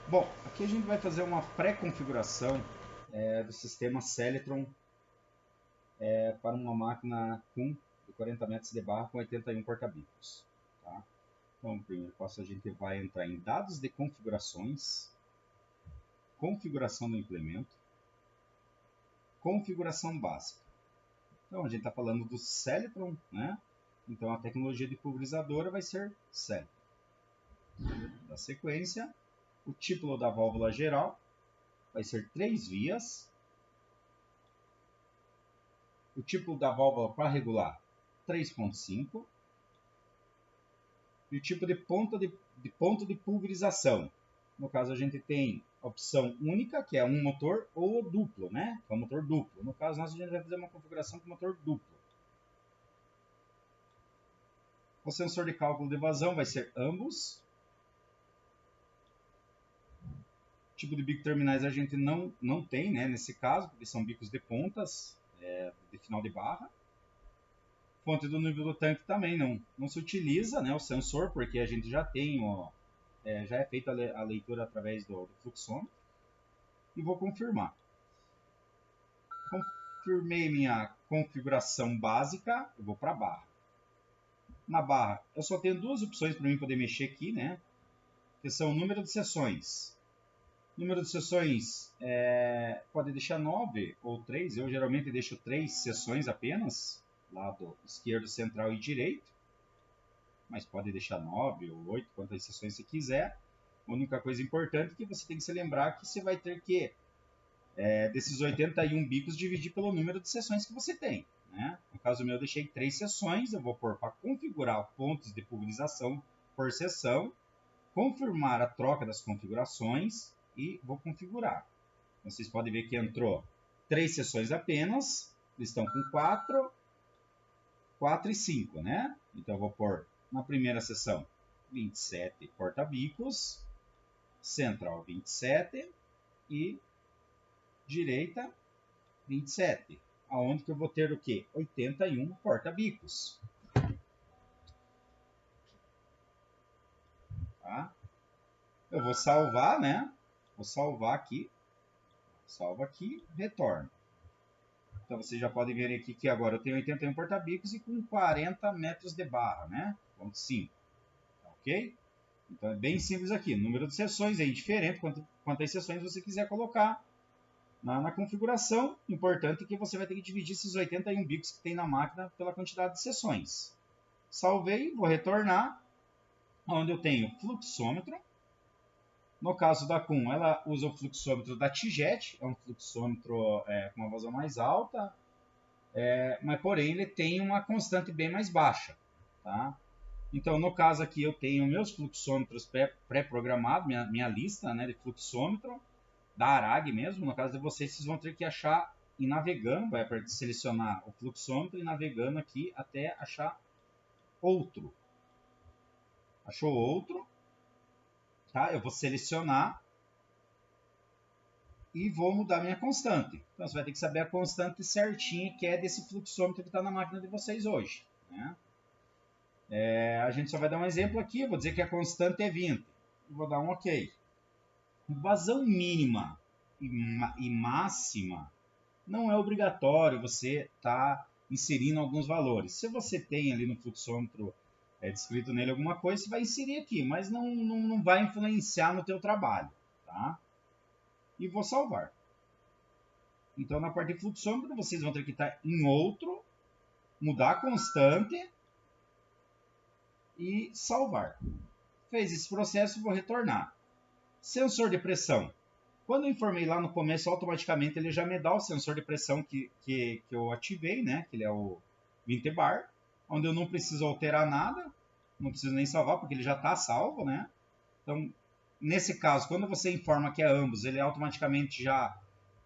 Bom, aqui a gente vai fazer uma pré-configuração do sistema Seletron para uma máquina CUM de 40 metros de barra com 81 porta-bicos. Tá? Então, o primeiro passo a gente vai entrar em dados de configurações, configuração do implemento, configuração básica. Então, a gente está falando do Seletron, né? Então, a tecnologia de pulverizadora vai ser Seletron. Da sequência, o tipo da válvula geral vai ser 3 vias. O tipo da válvula para regular, 3.5. E o tipo de ponto de pulverização. No caso, a gente tem a opção única, que é um motor, ou duplo, né? Que é um motor duplo. No caso, nós a gente vai fazer uma configuração com motor duplo. O sensor de cálculo de vazão vai ser ambos. Tipo de bico terminais a gente não tem, né? Nesse caso, porque são bicos de pontas, de final de barra. Fonte do nível do tanque também não se utiliza, né, o sensor, porque a gente já tem, já é feita a leitura através do fluxômetro. E vou confirmar. Confirmei minha configuração básica, eu vou para a barra. Na barra, eu só tenho duas opções para mim poder mexer aqui, né? Que são o número de sessões. Número de sessões pode deixar 9 ou 3. Eu geralmente deixo 3 sessões apenas, lado esquerdo, central e direito. Mas pode deixar 9 ou 8, quantas sessões você quiser. A única coisa importante é que você tem que se lembrar que você vai ter que, desses 81 bicos, dividir pelo número de sessões que você tem. Né? No caso meu, eu deixei 3 sessões. Eu vou pôr para configurar pontos de pulverização por sessão, confirmar a troca das configurações e vou configurar. Vocês podem ver que entrou 3 sessões apenas. Eles estão com 4, 4 e 5, né? Então eu vou pôr na primeira sessão 27 porta-bicos, central 27 e direita 27, aonde que eu vou ter o quê? 81 porta-bicos. Tá? Eu vou salvar, né? Vou salvar aqui. Salva aqui, retorno. Então vocês já podem ver aqui que agora eu tenho 81 porta-bicos e com 40 metros de barra, né? 0,5. Ok? Então é bem simples aqui. Número de sessões é indiferente quantas sessões você quiser colocar na configuração. Importante é que você vai ter que dividir esses 81 bicos que tem na máquina pela quantidade de sessões. Salvei, vou retornar, onde eu tenho fluxômetro. No caso da CUM, ela usa o fluxômetro da TIJET, é um fluxômetro com uma vazão mais alta, mas porém ele tem uma constante bem mais baixa. Tá? Então, no caso aqui, eu tenho meus fluxômetros pré-programados, minha lista, né, de fluxômetro, da ARAG mesmo. No caso de vocês vão ter que achar e navegando, vai selecionar o fluxômetro e navegando aqui até achar outro. Achou outro, tá? Eu vou selecionar e vou mudar minha constante. Então, você vai ter que saber a constante certinha que é desse fluxômetro que está na máquina de vocês hoje, né? A gente só vai dar um exemplo aqui, vou dizer que a constante é 20. Vou dar um OK. Vazão mínima e máxima não é obrigatório você estar inserindo alguns valores. Se você tem ali no fluxômetro descrito nele alguma coisa, você vai inserir aqui, mas não vai influenciar no teu trabalho. Tá? E vou salvar. Então, na parte de fluxômetro, vocês vão ter que estar em outro, mudar a constante e salvar. Fez esse processo, vou retornar. Sensor de pressão. Quando eu informei lá no começo, automaticamente ele já me dá o sensor de pressão que eu ativei, né? Que ele é o 20 bar, onde eu não preciso alterar nada, não preciso nem salvar, porque ele já está salvo, né? Então, nesse caso, quando você informa que é ambos, ele automaticamente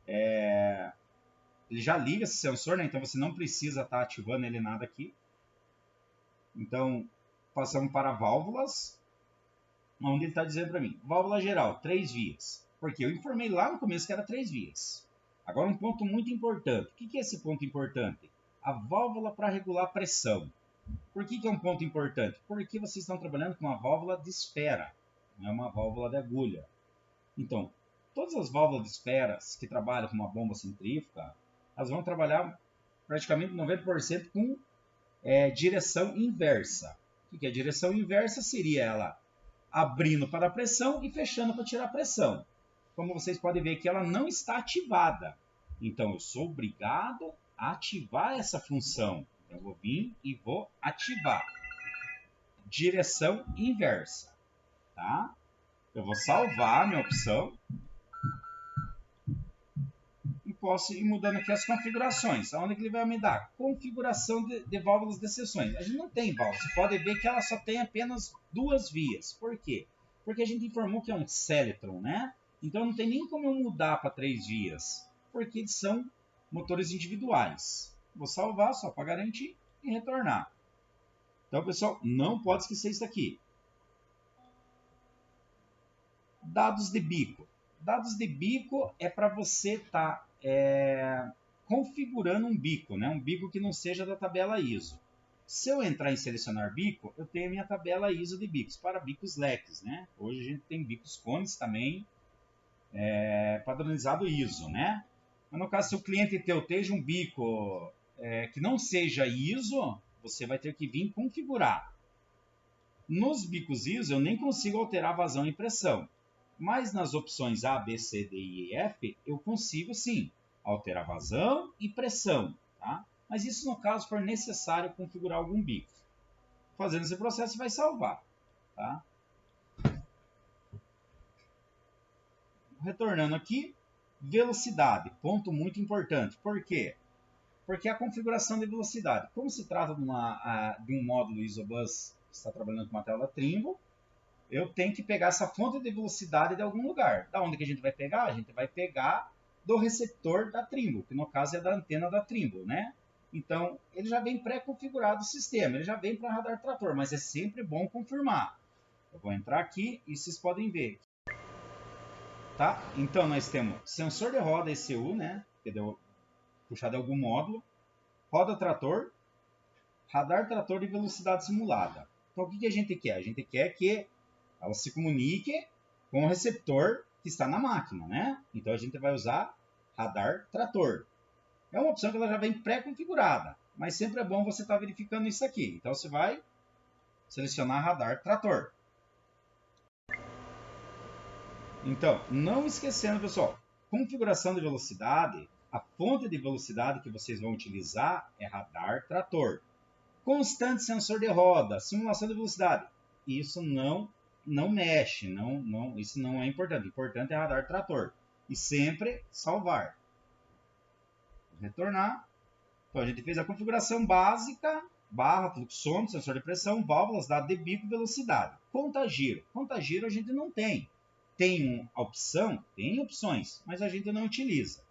ele já liga esse sensor, né? Então você não precisa estar ativando ele nada aqui. Então, passamos para válvulas, onde ele está dizendo para mim, válvula geral, 3 vias. Porque eu informei lá no começo que era 3 vias. Agora um ponto muito importante. O que é esse ponto importante? A válvula para regular a pressão. Por que é um ponto importante? Porque vocês estão trabalhando com uma válvula de esfera, não é uma válvula de agulha. Então, todas as válvulas de esferas que trabalham com uma bomba centrífuga, elas vão trabalhar praticamente 90% com direção inversa. O que é direção inversa? Seria ela abrindo para a pressão e fechando para tirar a pressão. Como vocês podem ver aqui, ela não está ativada. Então, eu sou obrigado a ativar essa função. Eu vou vir e vou ativar. Direção inversa. Tá? Eu vou salvar a minha opção. E posso ir mudando aqui as configurações. Onde que ele vai me dar? Configuração de válvulas de seções. A gente não tem válvula. Você pode ver que ela só tem apenas 2 vias. Por quê? Porque a gente informou que é um Celeron, né? Então não tem nem como eu mudar para 3 vias. Porque eles são motores individuais. Vou salvar só para garantir e retornar. Então, pessoal, não pode esquecer isso aqui. Dados de bico. Dados de bico é para você estar configurando um bico, né? Um bico que não seja da tabela ISO. Se eu entrar em selecionar bico, eu tenho a minha tabela ISO de bicos para bicos leques, né? Hoje a gente tem bicos cones também padronizado ISO, né? Mas no caso, se o cliente teu esteja um bico que não seja ISO, você vai ter que vir configurar. Nos bicos ISO, eu nem consigo alterar vazão e pressão. Mas nas opções A, B, C, D, E e F, eu consigo sim alterar vazão e pressão. Tá? Mas isso no caso for necessário configurar algum bico. Fazendo esse processo, vai salvar. Tá? Retornando aqui, velocidade. Ponto muito importante. Por quê? Porque a configuração de velocidade. Como se trata de um módulo ISOBUS que está trabalhando com uma tela Trimble, eu tenho que pegar essa fonte de velocidade de algum lugar. Da onde que a gente vai pegar? A gente vai pegar do receptor da Trimble, que no caso é da antena da Trimble, né? Então, ele já vem pré-configurado o sistema, ele já vem para radar trator, mas é sempre bom confirmar. Eu vou entrar aqui e vocês podem ver. Tá? Então, nós temos sensor de roda ECU, né? Que deu puxado de algum módulo, roda trator, radar trator e velocidade simulada. Então, o que a gente quer? A gente quer que ela se comunique com o receptor que está na máquina, né? Então a gente vai usar radar trator. É uma opção que ela já vem pré-configurada, mas sempre é bom você estar verificando isso aqui. Então você vai selecionar radar trator. Então, não esquecendo, pessoal, configuração de velocidade, a fonte de velocidade que vocês vão utilizar é radar trator. Constante sensor de roda, simulação de velocidade. Isso não mexe, isso não é importante. O importante é radar trator. E sempre salvar. Retornar. Então a gente fez a configuração básica, barra, fluxômetro, sensor de pressão, válvulas, dado de bico, velocidade. Conta-giro. Conta-giro a gente não tem. Tem a opção? Tem opções, mas a gente não utiliza.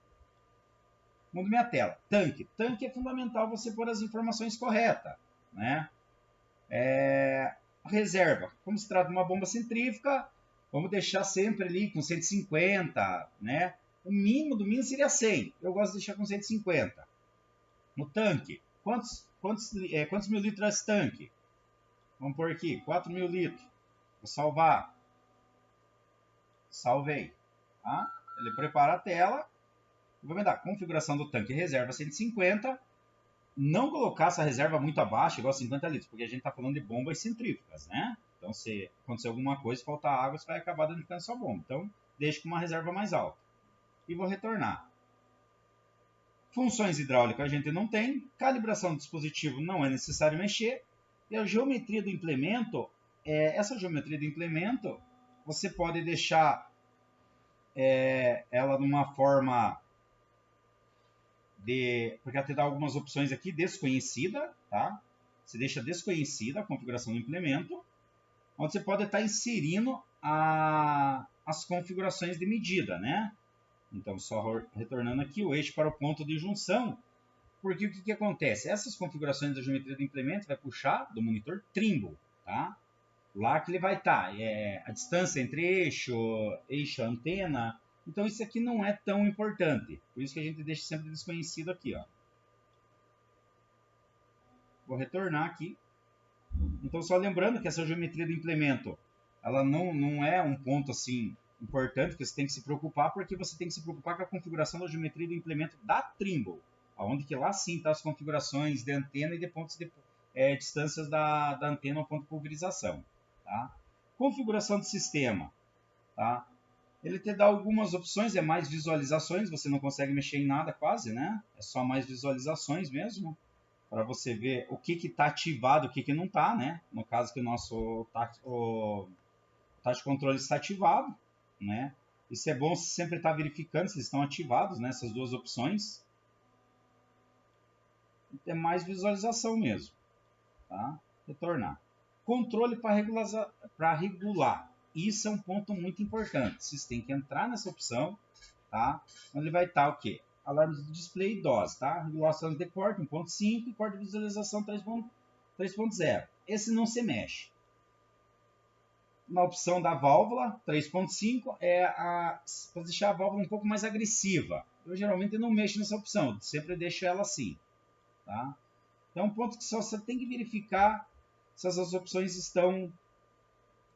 Mudo minha tela. Tanque. Tanque é fundamental você pôr as informações corretas, né? Reserva. Como se trata de uma bomba centrífuga, vamos deixar sempre ali com 150, né? O mínimo do mínimo seria 100. Eu gosto de deixar com 150. No tanque, quantos mil litros é esse tanque? Vamos pôr aqui, 4.000 litros. Vou salvar. Salvei. Tá? Ele prepara a tela. Vou me dar configuração do tanque reserva 150. Não colocar essa reserva muito abaixo, igual 50 litros, porque a gente está falando de bombas centrífugas, né? Então, se acontecer alguma coisa, faltar água, você vai acabar danificando sua bomba. Então, deixe com uma reserva mais alta. E vou retornar. Funções hidráulicas a gente não tem. Calibração do dispositivo não é necessário mexer. E a geometria do implemento, essa geometria do implemento, você pode deixar ela numa forma porque ela te dá algumas opções aqui, desconhecida, tá? Você deixa desconhecida a configuração do implemento, onde você pode estar inserindo as configurações de medida, né? Então, só retornando aqui o eixo para o ponto de junção, porque o que acontece? Essas configurações da geometria do implemento vai puxar do monitor Trimble, tá? Lá que ele vai estar, a distância entre eixo antena. Então, isso aqui não é tão importante. Por isso que a gente deixa sempre desconhecido aqui, ó. Vou retornar aqui. Então, só lembrando que essa geometria do implemento, ela não é um ponto assim Importante que você tem que se preocupar, porque você tem que se preocupar com a configuração da geometria do implemento da Trimble, onde que lá sim está as configurações de antena e de pontos de distâncias da antena ao ponto de pulverização. Tá? Configuração do sistema. Tá? Ele te dá algumas opções, é mais visualizações, você não consegue mexer em nada quase, né? É só mais visualizações mesmo, para você ver o que está ativado, o que não está, né? No caso que o nosso touch controle está ativado, né? Isso é bom sempre estar verificando se eles estão ativados, né? Essas duas opções. É mais visualização mesmo, tá? Retornar. Controle para regular. Isso é um ponto muito importante. Vocês têm que entrar nessa opção, tá? Onde vai estar o quê? Alarmes de display e dose, tá? Regulação de corte 1.5 e corte de visualização 3.0. Esse não se mexe. Na opção da válvula 3.5 é para deixar a válvula um pouco mais agressiva. Eu geralmente não mexo nessa opção, sempre deixo ela assim, tá? Então é um ponto que só você tem que verificar se essas opções estão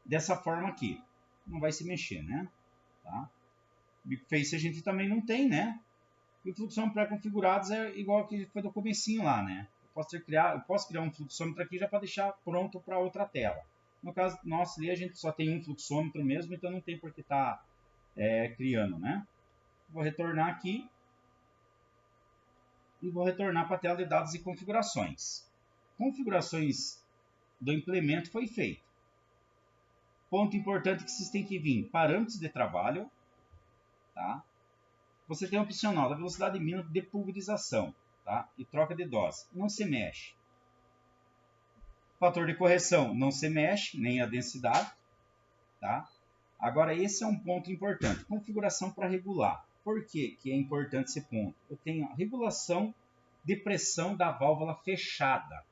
dessa forma aqui. Não vai se mexer, né? Tá? Face a gente também não tem, né? E o fluxômetro pré-configurados é igual que foi do comecinho lá, né? Eu posso criar um fluxômetro aqui já para deixar pronto para outra tela. No caso nosso ali, a gente só tem um fluxômetro mesmo, então não tem por que estar criando, né? Vou retornar aqui. E vou retornar para a tela de dados e configurações. Configurações do implemento foi feito. Ponto importante que vocês têm que vir. Parâmetros de trabalho. Tá? Você tem o opcional da velocidade mínima de pulverização. Tá? E troca de dose. Não se mexe. Fator de correção não se mexe, nem a densidade. Tá? Agora, esse é um ponto importante. Configuração para regular. Por que é importante esse ponto? Eu tenho a regulação de pressão da válvula fechada.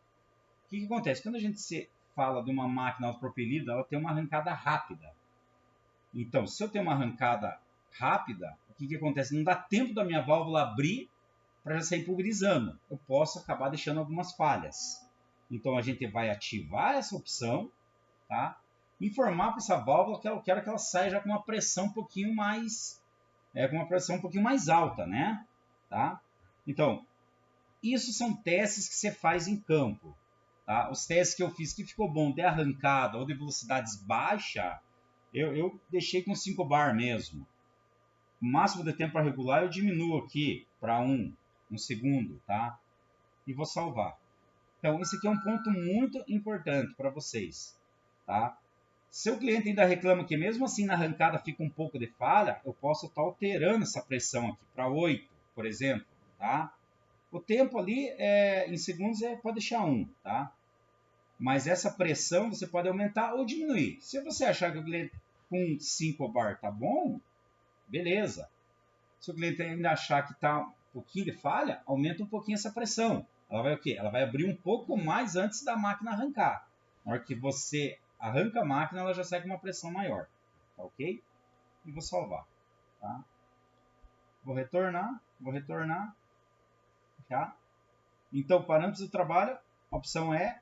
O que acontece? Quando a gente fala de uma máquina autopropelida, ela tem uma arrancada rápida. Então, se eu tenho uma arrancada rápida, o que acontece? Não dá tempo da minha válvula abrir para já sair pulverizando. Eu posso acabar deixando algumas falhas. Então, a gente vai ativar essa opção, tá? Informar para essa válvula que eu quero que ela saia já com uma pressão um pouquinho mais, alta, né? Tá? Então, isso são testes que você faz em campo. Tá? Os testes que eu fiz que ficou bom de arrancada ou de velocidades baixas, eu deixei com 5 bar mesmo. O máximo de tempo para regular eu diminuo aqui para 1 segundo, tá? E vou salvar. Então, esse aqui é um ponto muito importante para vocês, tá? Se o cliente ainda reclama que mesmo assim na arrancada fica um pouco de falha, eu posso estar alterando essa pressão aqui para 8, por exemplo, tá? O tempo ali em segundos pode deixar 1, tá? Mas essa pressão você pode aumentar ou diminuir. Se você achar que o cliente com 5 bar tá bom, beleza. Se o cliente ainda achar que tá um pouquinho de falha, aumenta um pouquinho essa pressão. Ela vai o quê? Ela vai abrir um pouco mais antes da máquina arrancar. Na hora que você arranca a máquina, ela já sai com uma pressão maior. Tá ok? E vou salvar. Tá? Vou retornar. Tá? Então, parâmetros do trabalho, a opção é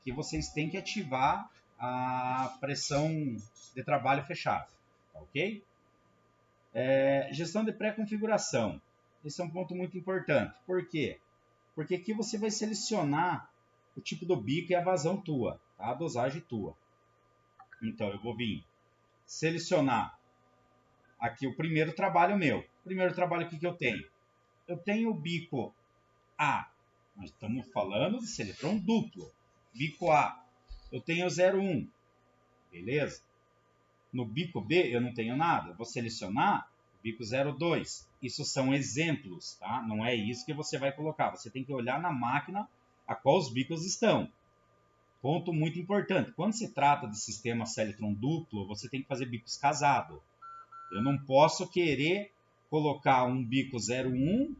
que vocês têm que ativar a pressão de trabalho fechado. Tá ok? Gestão de pré-configuração. Esse é um ponto muito importante. Por quê? Porque aqui você vai selecionar o tipo do bico e a vazão tua, tá? A dosagem tua. Então, eu vou vir selecionar aqui o primeiro trabalho meu. O primeiro trabalho que eu tenho? Eu tenho o bico A. Nós estamos falando de seletrão duplo. Bico A. Eu tenho 0,1. Beleza? No bico B eu não tenho nada. Eu vou selecionar o bico 0,2. Isso são exemplos, tá? Não é isso que você vai colocar. Você tem que olhar na máquina a qual os bicos estão. Ponto muito importante. Quando se trata de sistema Seletron duplo, você tem que fazer bicos casados. Eu não posso querer colocar um bico 0,1,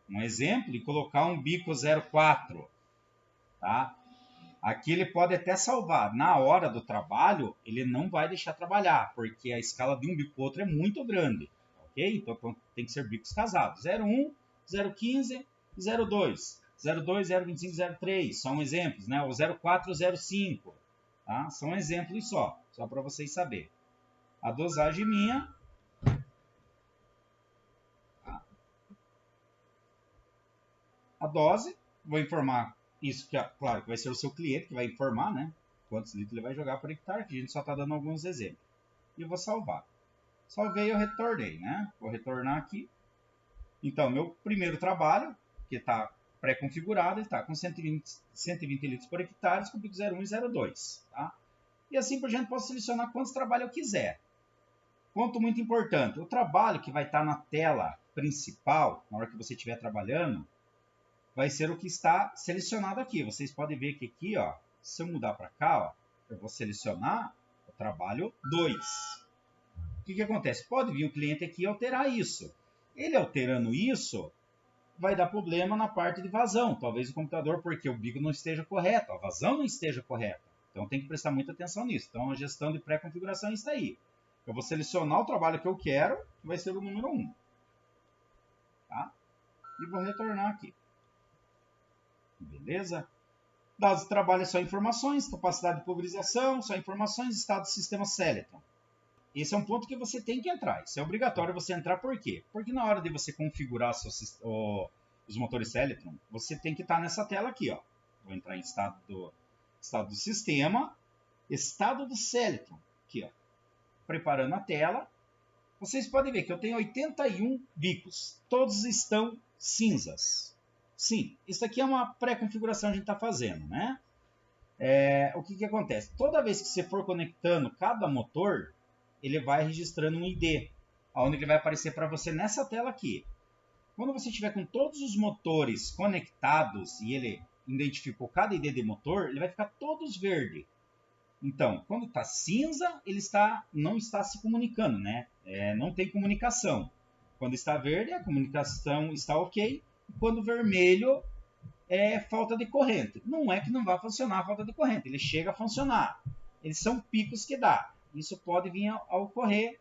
um exemplo, e colocar um bico 0,4. Tá? Aqui ele pode até salvar. Na hora do trabalho, ele não vai deixar trabalhar, porque a escala de um bico para o outro é muito grande. Ok? Então tem que ser bicos casados. 0,1, 0,15 e 0,2. 0,2, 0,25, 0,3. São exemplos, né? O 0,4 e 0,5. Tá? São exemplos só para vocês saberem. A dosagem minha dose, vou informar isso, que claro que vai ser o seu cliente que vai informar, né? Quantos litros ele vai jogar por hectare, que a gente só está dando alguns exemplos. E eu vou salvar. Salvei, eu retornei, né? Vou retornar aqui. Então, meu primeiro trabalho, que está pré-configurado, ele está com 120 litros por hectare, com pico 01 e 02, tá? E assim por diante, posso selecionar quantos trabalhos eu quiser. Ponto muito importante, o trabalho que vai estar na tela principal, na hora que você estiver trabalhando, vai ser o que está selecionado aqui. Vocês podem ver que aqui, ó, se eu mudar para cá, ó, eu vou selecionar o trabalho 2. O que acontece? Pode vir o cliente aqui e alterar isso. Ele alterando isso, vai dar problema na parte de vazão. Talvez o computador, porque o bico não esteja correto, a vazão não esteja correta. Então tem que prestar muita atenção nisso. Então a gestão de pré-configuração é isso aí. Eu vou selecionar o trabalho que eu quero, que vai ser o número 1. Tá? E vou retornar aqui. Beleza? Dados de trabalho é só informações, capacidade de pulverização, só informações, estado do sistema Seletron. Esse é um ponto que você tem que entrar. Isso é obrigatório você entrar, por quê? Porque na hora de você configurar os motores Seletron, você tem que estar nessa tela aqui, ó. Vou entrar em estado do sistema, estado do Seletron, aqui, ó. Preparando a tela, vocês podem ver que eu tenho 81 bicos. Todos estão cinzas. Sim, isso aqui é uma pré-configuração que a gente está fazendo, né? O que acontece? Toda vez que você for conectando cada motor, ele vai registrando um ID, onde ele vai aparecer para você nessa tela aqui. Quando você estiver com todos os motores conectados e ele identificou cada ID de motor, ele vai ficar todos verde. Então, quando está cinza, ele não está se comunicando, né? Não tem comunicação. Quando está verde, a comunicação está ok. E quando vermelho, é falta de corrente. Não é que não vai funcionar a falta de corrente, ele chega a funcionar. Eles são picos que dá. Isso pode vir a ocorrer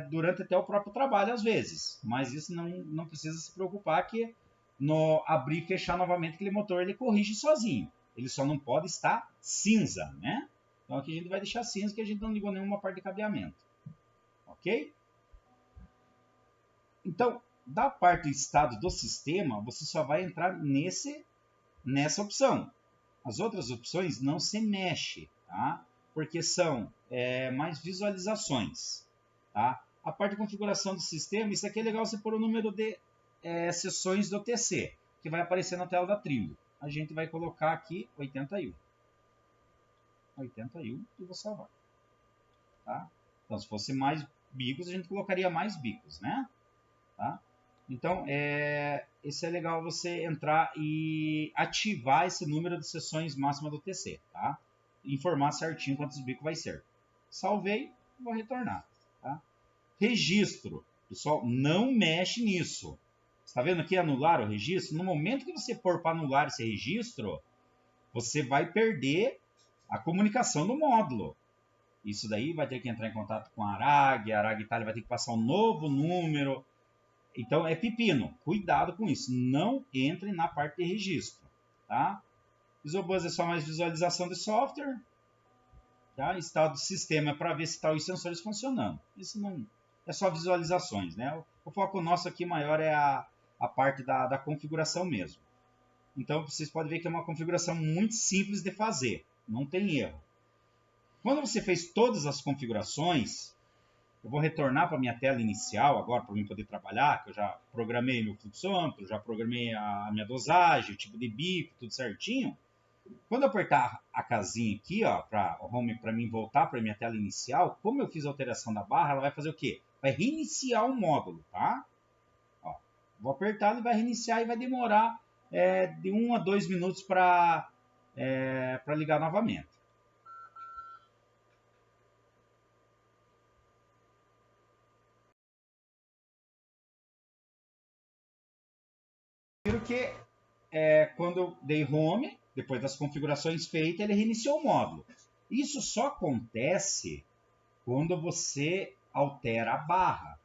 durante até o próprio trabalho, às vezes. Mas isso não precisa se preocupar que no abrir e fechar novamente aquele motor, ele corrige sozinho. Ele só não pode estar cinza, né? Então aqui a gente vai deixar cinza, que a gente não ligou nenhuma parte de cabeamento. Ok? Então, da parte do estado do sistema, você só vai entrar nessa opção. As outras opções não se mexe, tá? Porque são mais visualizações. Tá? A parte de configuração do sistema, isso aqui é legal você pôr o número de sessões do TC, que vai aparecer na tela da Trimble. A gente vai colocar aqui 81. 81 e vou salvar. Tá? Então, se fosse mais bicos, a gente colocaria mais bicos, né? Tá? Então, esse é legal você entrar e ativar esse número de sessões máxima do TC, tá? Informar certinho quantos bicos vai ser. Salvei, vou retornar, tá? Registro. Pessoal, não mexe nisso. Está vendo aqui anular o registro? No momento que você for para anular esse registro, você vai perder a comunicação do módulo. Isso daí vai ter que entrar em contato com a ARAG Itália vai ter que passar um novo número. Então é pepino. Cuidado com isso. Não entre na parte de registro. Tá? Isobus é só mais visualização de software. Tá? Estado do sistema é para ver se estão os sensores funcionando. Isso não é só visualizações. Né? O foco nosso aqui maior é a parte da configuração mesmo. Então vocês podem ver que é uma configuração muito simples de fazer. Não tem erro. Quando você fez todas as configurações, eu vou retornar para a minha tela inicial agora para eu poder trabalhar, que eu já programei meu fluxômetro, já programei a minha dosagem, o tipo de bico, tudo certinho. Quando eu apertar a casinha aqui, ó, para o home, para mim voltar para a minha tela inicial, como eu fiz a alteração da barra, ela vai fazer o quê? Vai reiniciar o módulo, tá? Ó, vou apertar, ele vai reiniciar e vai demorar de 1 a 2 minutos para ligar novamente. Que quando eu dei home, depois das configurações feitas, ele reiniciou o módulo. Isso só acontece quando você altera a barra.